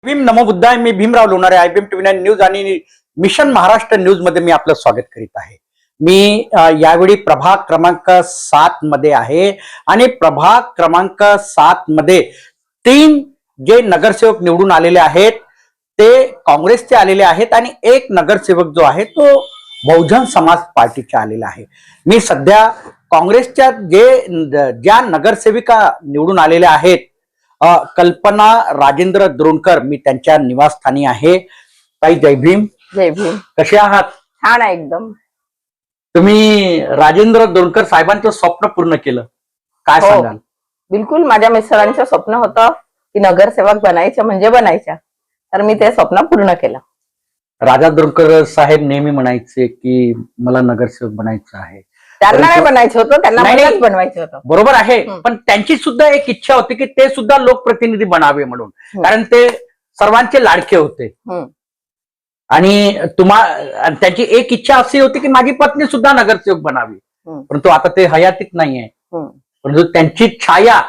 भीम नमो बुद्धाय. मी Bhimrao Lonare. IBM TV9 news आणि मिशन महाराष्ट्र न्यूज मध्ये मी आपलं स्वागत करीत आहे. मी यावेळी प्रभाग क्रमांक 7 मध्ये आहे आणि प्रभाग क्रमांक 7 मध्ये 3 जे नगरसेवक निवडून आलेले आहेत ते काँग्रेसचे आलेले आहेत आणि एक नगरसेवक जो आहे तो बहुजन समाज पार्टीचे आलेला आहे. मी सध्या काँग्रेसच्या ज्या नगरसेविका निवडून आलेल्या आहेत कल्पना राजेंद्र द्रोणकर, मी त्यांच्या निवासस्थानी आहे. ताई जय भीम. जय भीम. कसे आहात? छान आहे एकदम. तुम्ही राजेंद्र द्रोणकर साहेबांचं स्वप्न पूर्ण केलं, काय सांगाल? बिलकुल. माझ्या मिस्टरांचं स्वप्न होतं की नगरसेवक बनायचं म्हणजे बनायच्या, तर मी ते स्वप्न पूर्ण केलं. राजा द्रोणकर साहेब नेहमी म्हणायचे की मला नगरसेवक बनायचं आहे. त्यांना नाही बनायचं होतं, त्यांना मलाच बनवायचं होतं. बरोबर आहे, पण त्यांची सुद्धा एक इच्छा होती की ते सुद्धा लोकप्रतिनिधी बनावे म्हणून, कारण ते सर्वांचे लाडके होते. आणि त्यांची एक इच्छा अशी होती की माझी पत्नी सुद्धा नगरसेवक बनावी, परंतु आता ते हयातीत नाहीये. परंतु त्यांची छाया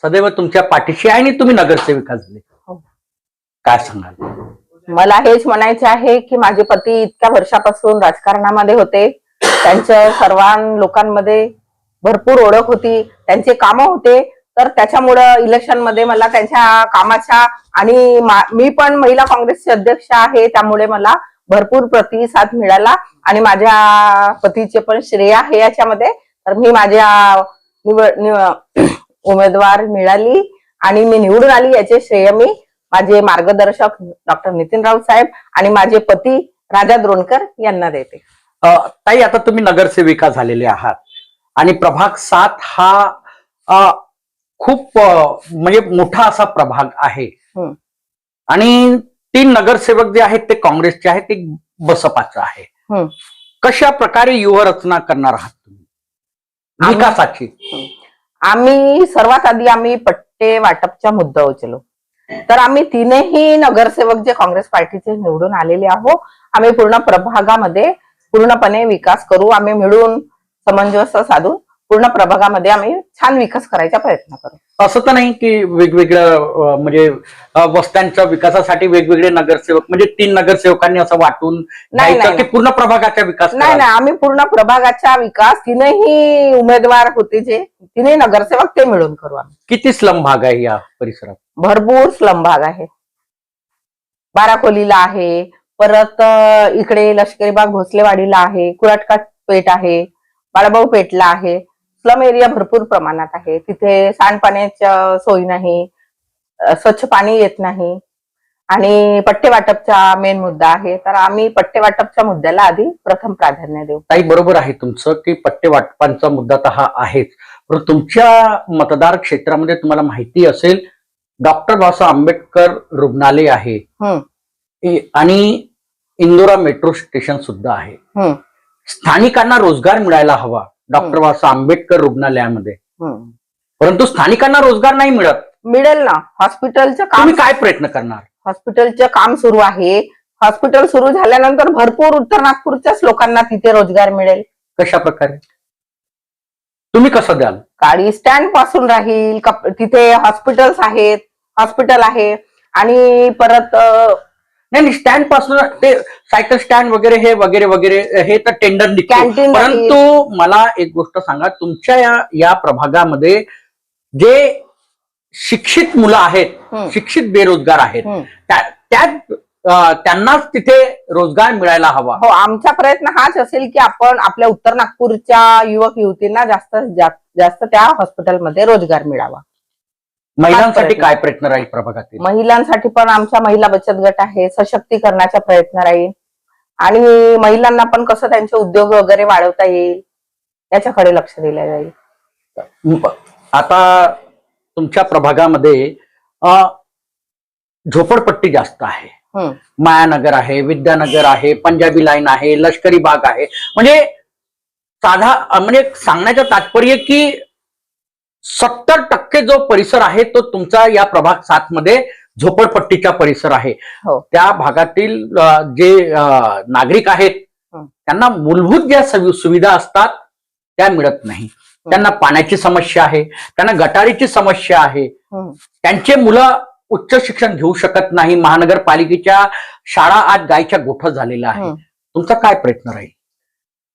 सदैव तुमच्या पाठीशी आहे आणि तुम्ही नगरसेविका झाले. काय सांगाल? मला हेच म्हणायचे आहे की माझे पती इतक्या वर्षापासून राजकारणामध्ये होते, त्यांच्या सर्व लोकांमध्ये भरपूर ओळख होती, त्यांचे कामं होते, तर त्याच्यामुळं इलेक्शन मध्ये मला त्यांच्या कामाच्या आणि मी पण महिला काँग्रेसचे अध्यक्ष आहे, त्यामुळे मला भरपूर प्रतिसाद मिळाला आणि माझ्या पतीचे पण श्रेय आहे याच्यामध्ये. तर मी माझ्या उमेदवार मिळाली आणि मी निवडून आली, याचे श्रेय मी माझे मार्गदर्शक डॉक्टर नितीन राऊत साहेब आणि माझे पती राजा द्रोणकर यांना देते. ताई, आता तुम्ही नगरसेविका झालेले आहात आणि प्रभाग 7 हा खूप म्हणजे मोठा असा प्रभाग आहे आणि 3 नगरसेवक जे आहेत ते काँग्रेसचे आहेत, एक बसपाचं आहे. कशा प्रकारे व्यूहरचना करणार आहात तुम्ही विकासाची? आम्ही सर्वात आधी आम्ही पट्टे वाटपचा मुद्दा उचललो, तर आम्ही 3ही नगरसेवक जे काँग्रेस पार्टीचे निवडून आलेले आहोत, आम्ही पूर्ण प्रभागामध्ये पूर्णपणे विकास करू. आम्ही मिळून समंजस्य साधून पूर्ण प्रभागामध्ये आम्ही छान विकास करायचा प्रयत्न करू. असं तर नाही की वेगवेगळ्या म्हणजे वस्त्यांच्या विकासासाठी वेगवेगळे नगरसेवक, म्हणजे 3 नगरसेवकांनी असं वाटून नाही पूर्ण प्रभागाचा विकास? नाही, आम्ही पूर्ण प्रभागाचा विकास 3ही उमेदवार होते जे 3ही नगरसेवक ते मिळून करू. आम्ही. किती स्लम भाग आहे या परिसरात? भरपूर स्लम भाग आहे. बाराखोलीला आहे, परत इकडे लष्करी बाग भोसलेवाडीला आहे, कुराटकाट पेठ आहे, बाळाभाऊ पेठला आहे. स्लम एरिया भरपूर प्रमाणात आहे. तिथे सांडपाण्याच्या सोयी नाही, स्वच्छ पाणी येत नाही आणि पट्टे वाटपचा मेन मुद्दा आहे, तर आम्ही पट्टे वाटपच्या मुद्द्याला आधी प्रथम प्राधान्य देऊ. ताई, बरोबर आहे तुमचं की पट्टे वाटपांचा मुद्दा तर हा आहेच, पण तुमच्या मतदार क्षेत्रामध्ये तुम्हाला माहिती असेल डॉक्टर बाबासाहेब आंबेडकर रुग्णालय आहे आणि इंदोरा मेट्रो स्टेशन सुद्धा आहे. स्थानिकांना रोजगार मिळायला हवा डॉक्टर बाबासाहेब आंबेडकर रुग्णालयामध्ये, परंतु स्थानिकांना रोजगार नाही मिळत. मिळेल ना. हॉस्पिटलचं काम काय प्रयत्न करणार? हॉस्पिटलचं काम सुरू आहे. हॉस्पिटल सुरू झाल्यानंतर भरपूर उत्तर नागपूरच्याच लोकांना तिथे रोजगार मिळेल. कशा प्रकारे? तुम्ही कसं द्याल? गाडी स्टँड पासून राहील, तिथे हॉस्पिटल्स आहेत, हॉस्पिटल आहे आणि परत नाही, स्टँड पासून ते सायकल स्टँड वगैरे हे वगैरे वगैरे हे तर टेंडर निघते. परंतु मला एक गोष्ट सांगा, तुमच्या या प्रभागामध्ये जे शिक्षित मुलं आहेत, शिक्षित बेरोजगार आहेत, त्यांनाच तिथे रोजगार मिळायला हवा. हो, आमचा प्रयत्न हाच असेल की आपण आपल्या उत्तर नागपूरच्या युवक युवतींना जास्त त्या हॉस्पिटलमध्ये रोजगार मिळावा. महिलांसाठी काय प्रयत्न राहील प्रभागातील? महिलांसाठी पण आमच्या महिला बचत गट आहे, सशक्तीकरणाचा प्रयत्न राहील आणि महिलांना पण कसं त्यांचे उद्योग वगैरे वाढवता येईल याच्याकडे लक्ष दिलं जाईल. आता तुमच्या प्रभागामध्ये झोपडपट्टी जास्त आहे. मायानगर आहे, विद्यानगर आहे, पंजाबी लाईन आहे, लष्करी बाग आहे. म्हणजे म्हणजे सांगण्याचं तात्पर्य की 70% जो परिसर आहे तो तुमचा या प्रभाग 7 मध्ये झोपडपट्टीचा परिसर आहे. त्या भागातील जे नागरिक आहेत त्यांना मूलभूत ज्या सुविधा असतात त्या मिळत नाही. त्यांना पाण्याची समस्या आहे, त्यांना गटारीची समस्या आहे, त्यांचे मुलं उच्च शिक्षण घेऊ शकत नाही, महानगरपालिकेच्या शाळा आज गायच्या गोठा झालेल्या आहे, तुमचा काय प्रयत्न राहील?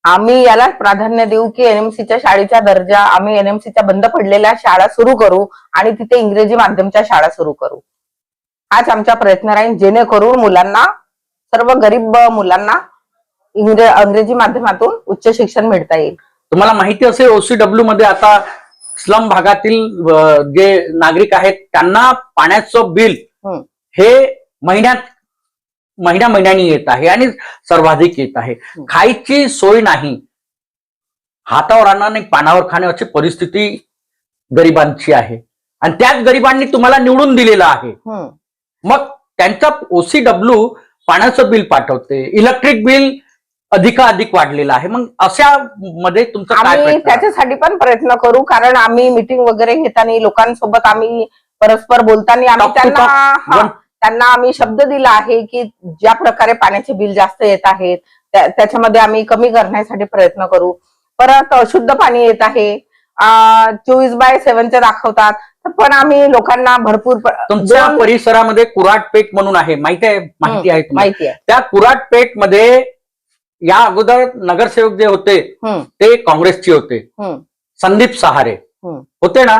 आम्ही याला प्राधान्य देऊ की एनएमसीच्या शाळेचा दर्जा आम्ही एनएमसीच्या बंद पडलेल्या शाळा सुरू करू आणि तिथे इंग्रजी माध्यमच्या शाळा सुरू करू. हाच आमचा प्रयत्न राहील, जेणेकरून मुलांना, सर्व गरीब मुलांना इंग्रजी माध्यमातून उच्च शिक्षण मिळता येईल. तुम्हाला माहिती असेल OCW मध्ये आता स्लम भागातील जे नागरिक आहेत त्यांना पाण्याचं बिल हे महिन्यानी येत आहे आणि सर्वाधिक येत आहे. खायची सोय नाही, हातावर अन्न नाही पानावर खाणे अशी परिस्थिती गरिबांची आहे आणि त्याच गरिबांनी तुम्हाला निवडून दिलेलं आहे. मग त्यांचा OCW पाण्याचं बिल पाठवते, इलेक्ट्रिक बिल अधिकाधिक वाढलेलं आहे. मग अशा मध्ये तुमचं काय आम्ही प्रयत्न? त्याच्यासाठी पण प्रयत्न करू, कारण आम्ही मीटिंग वगैरे घेताना लोकांसोबत आम्ही परस्पर बोलताना आम्ही त्यांना आम्ही शब्द दिला आहे की ज्या प्रकारे पाण्याचे बिल जास्त येत आहेत त्याच्यामध्ये आम्ही कमी करण्यासाठी प्रयत्न करू. परत अशुद्ध पाणी येत आहे, 24/7 दाखवतात, पण आम्ही लोकांना भरपूर तुमच्या परिसरामध्ये कुऱ्हाडपेठ म्हणून आहे, माहिती आहे? माहिती आहे. त्या कुऱ्हाडपेठ मध्ये या अगोदर नगरसेवक जे होते ते काँग्रेसचे होते, संदीप सहारे होते ना?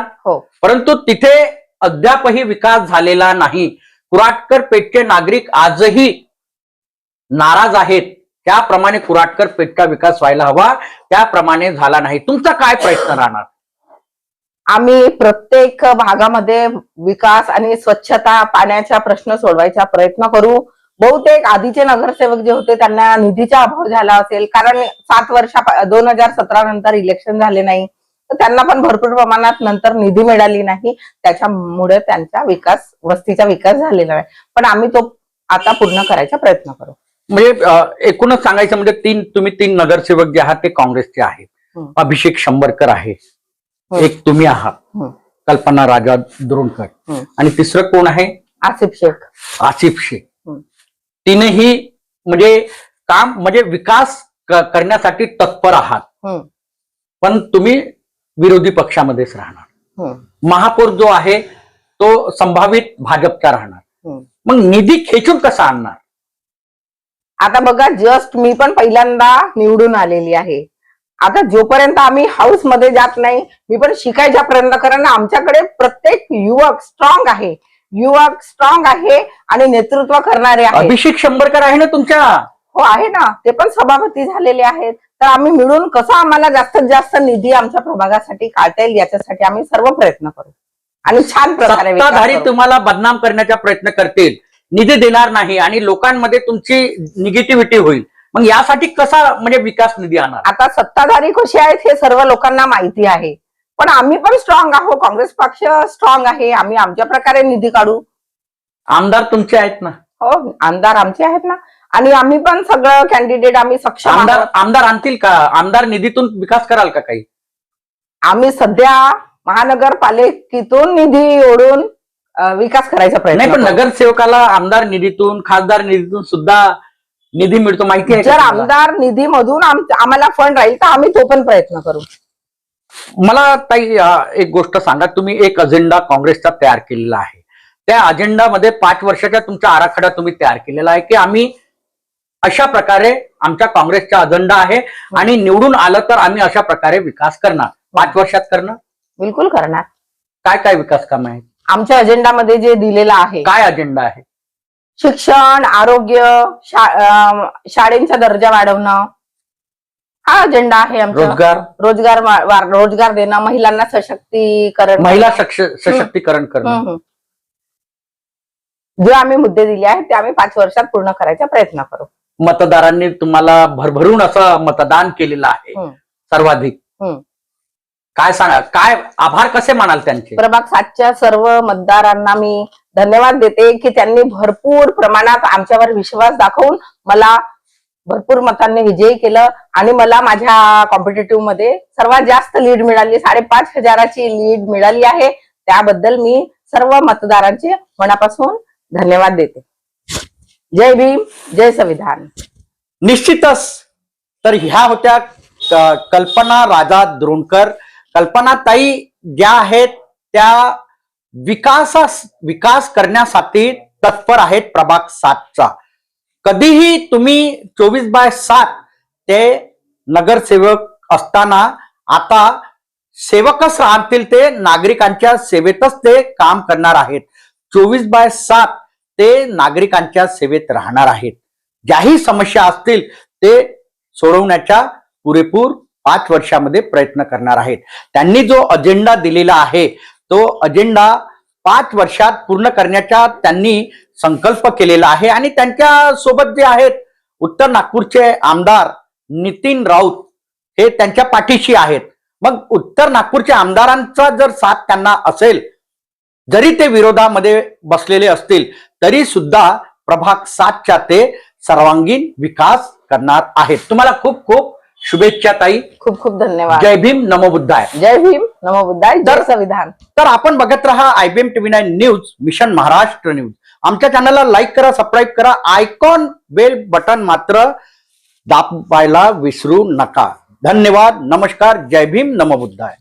परंतु तिथे अद्यापही विकास झालेला नाही. कुऱ्हाडकर पेठचे नागरिक आजही नाराज आहेत. त्याप्रमाणे कुऱ्हाडकर पेठचा विकास व्हायला हवा, त्याप्रमाणे झाला नाही. तुमचा काय प्रयत्न राहणार? आम्ही प्रत्येक भागामध्ये विकास आणि स्वच्छता, पाण्याचा प्रश्न सोडवायचा प्रयत्न करू. बहुतेक आधीचे नगरसेवक जे होते त्यांना निधीचा अभाव झाला असेल, कारण 7 वर्ष 2017 नंतर इलेक्शन झाले नाही, तर त्यांना पण भरपूर प्रमाणात नंतर निधी मिळाली नाही. त्याच्यामुळे त्यांचा विकास, वस्तीचा विकास झालेला आहे. पण आम्ही तो आता पूर्ण करायचा प्रयत्न करू. म्हणजे एकूणच सांगायचं म्हणजे तुम्ही 3 नगरसेवक जे आहात ते काँग्रेसचे आहेत. अभिषेक शंभरकर आहे, एक तुम्ही आहात, कल्पना राजा दुरोणकर, आणि तिसरं कोण आहे? आसिफ शेख. तीनही म्हणजे काम म्हणजे विकास करण्यासाठी तत्पर आहात, पण तुम्ही विरोधी पक्षामध्येच राहणार. महापौर जो आहे तो संभावित भाजपचा राहणार. मग निधी खेचून कसा आणणार? आता बघा, जस्ट मी पण पहिल्यांदा निवडून आलेली आहे. आता जोपर्यंत आम्ही हाऊस मध्ये जात नाही, मी पण शिकायचा प्रयत्न करेन. आमच्याकडे प्रत्येक युवक स्ट्रॉंग आहे आणि नेतृत्व करणारे आहे. अभिषेक शंभरकर आहे ना तुमच्या? हो आहे ना, ते पण सभापती झालेले आहेत. तर आम्ही मिळून कसं आम्हाला जास्तीत जास्त निधी आमच्या प्रभागासाठी काढता येईल याच्यासाठी आम्ही सर्व प्रयत्न करू आणि छान प्रकारे. सत्ताधारी तुम्हाला बदनाम करण्याचा प्रयत्न करतील, निधी देणार नाही आणि लोकांमध्ये तुमची निगेटिव्हिटी होईल. मग यासाठी कसा म्हणजे विकास निधी आणणार? आता सत्ताधारी कसे आहेत हे सर्व लोकांना माहिती आहे, पण आम्ही पण स्ट्रॉंग आहोत. काँग्रेस पक्ष स्ट्रॉंग आहे, आम्ही आमच्या प्रकारे निधी काढू. आमदार तुमचे आहेत ना? हो, आमदार आमचे आहेत ना, आणि आम्ही पण सगळं कॅन्डिडेट आम्ही सक्षम. आमदार आणतील का? आमदार निधीतून विकास कराल का काही? आम्ही सध्या महानगरपालिकेतून निधी ओढून विकास करायचा प्रयत्न. नाही, पण नगरसेवकाला आमदार निधीतून, खासदार निधीतून सुद्धा निधी मिळतो, माहिती आहे? जर आमदार निधीमधून आम्हाला फंड राहील तर आम्ही तो पण प्रयत्न करू. मला ताई एक गोष्ट सांगा, तुम्ही एक अजेंडा काँग्रेसचा तयार केलेला आहे. त्या अजेंडामध्ये 5 वर्षाचा तुमचा आराखडा तुम्ही तयार केलेला आहे की आम्ही अशा प्रकारे, आमचा काँग्रेसचा अजेंडा आहे आणि निवडून आलं तर आम्ही अशा प्रकारे विकास करणार. 5 वर्षात करणार? बिलकुल करणार. काय काय विकास काम आहेत आमच्या अजेंडामध्ये जे दिलेलं आहे? काय अजेंडा आहे? शिक्षण, आरोग्य, शाळेंचा दर्जा वाढवणं हा अजेंडा आहे आमचा. रोजगार देणं, महिलांना सशक्तीकरण, महिला सशक्तीकरण करणं, जे आम्ही मुद्दे दिले आहेत ते आम्ही 5 वर्षात पूर्ण करायचा प्रयत्न करू. मतदारांनी तुम्हाला भरभरून असं मतदान केलेलं आहे, सर्वाधिक. काय सांगा, काय आभार कसे मानाल त्यांचे? प्रभाग 7च्या सर्व मतदारांना मी धन्यवाद देते की त्यांनी भरपूर प्रमाणात आमच्यावर विश्वास दाखवून मला भरपूर मतांनी विजयी केलं आणि मला माझ्या कॉम्पिटिटिव्ह मध्ये सर्वात जास्त लीड मिळाली. 5,500ची लीड मिळाली आहे. त्याबद्दल मी सर्व मतदारांचे मनापासून धन्यवाद देते. जय भीम, जय संविधान. निश्चितच. तर ह्या होत्या कल्पना राजा दुरोणकर. कल्पना ताई ज्या आहेत त्या विकास करण्यासाठी तत्पर आहेत प्रभाग 7चा. कधीही तुम्ही 24/7 ते नगरसेवक असताना आता सेवकच राहतील, ते नागरिकांच्या सेवेतच ते काम करणार आहेत. 24/7 ते नागरिकांच्या सेवेत राहणार आहेत. ज्याही समस्या असतील ते सोडवण्याच्या पुरेपूर 5 वर्षामध्ये प्रयत्न करणार आहेत. त्यांनी जो अजेंडा दिलेला आहे तो अजेंडा 5 वर्षात पूर्ण करण्याचा त्यांनी संकल्प केलेला आहे. आणि त्यांच्या सोबत जे आहेत उत्तर नागपूरचे आमदार नितीन राऊत हे त्यांच्या पाठीशी आहेत. मग उत्तर नागपूरच्या आमदारांचा जर साथ त्यांना असेल, जरी ते विरोधामध्ये बसलेले असतील तरी सुद्धा प्रभाग 7च्या ते सर्वांगीण विकास करणार आहेत. तुम्हाला खूप खूप शुभेच्छा ताई. खूप खूप धन्यवाद. जय भीम, नमो बुद्धाय. जय भीम, नमो बुद्धाय, जय संविधान. तर आपण बघत राहा IBM TV9 news, mission Maharashtra news. आमच्या चॅनलला लाईक करा, सबस्क्राईब करा, आयकॉन बेल बटन मात्र दाबायला विसरू नका. धन्यवाद, नमस्कार, जय भीम, नमो बुद्धाय.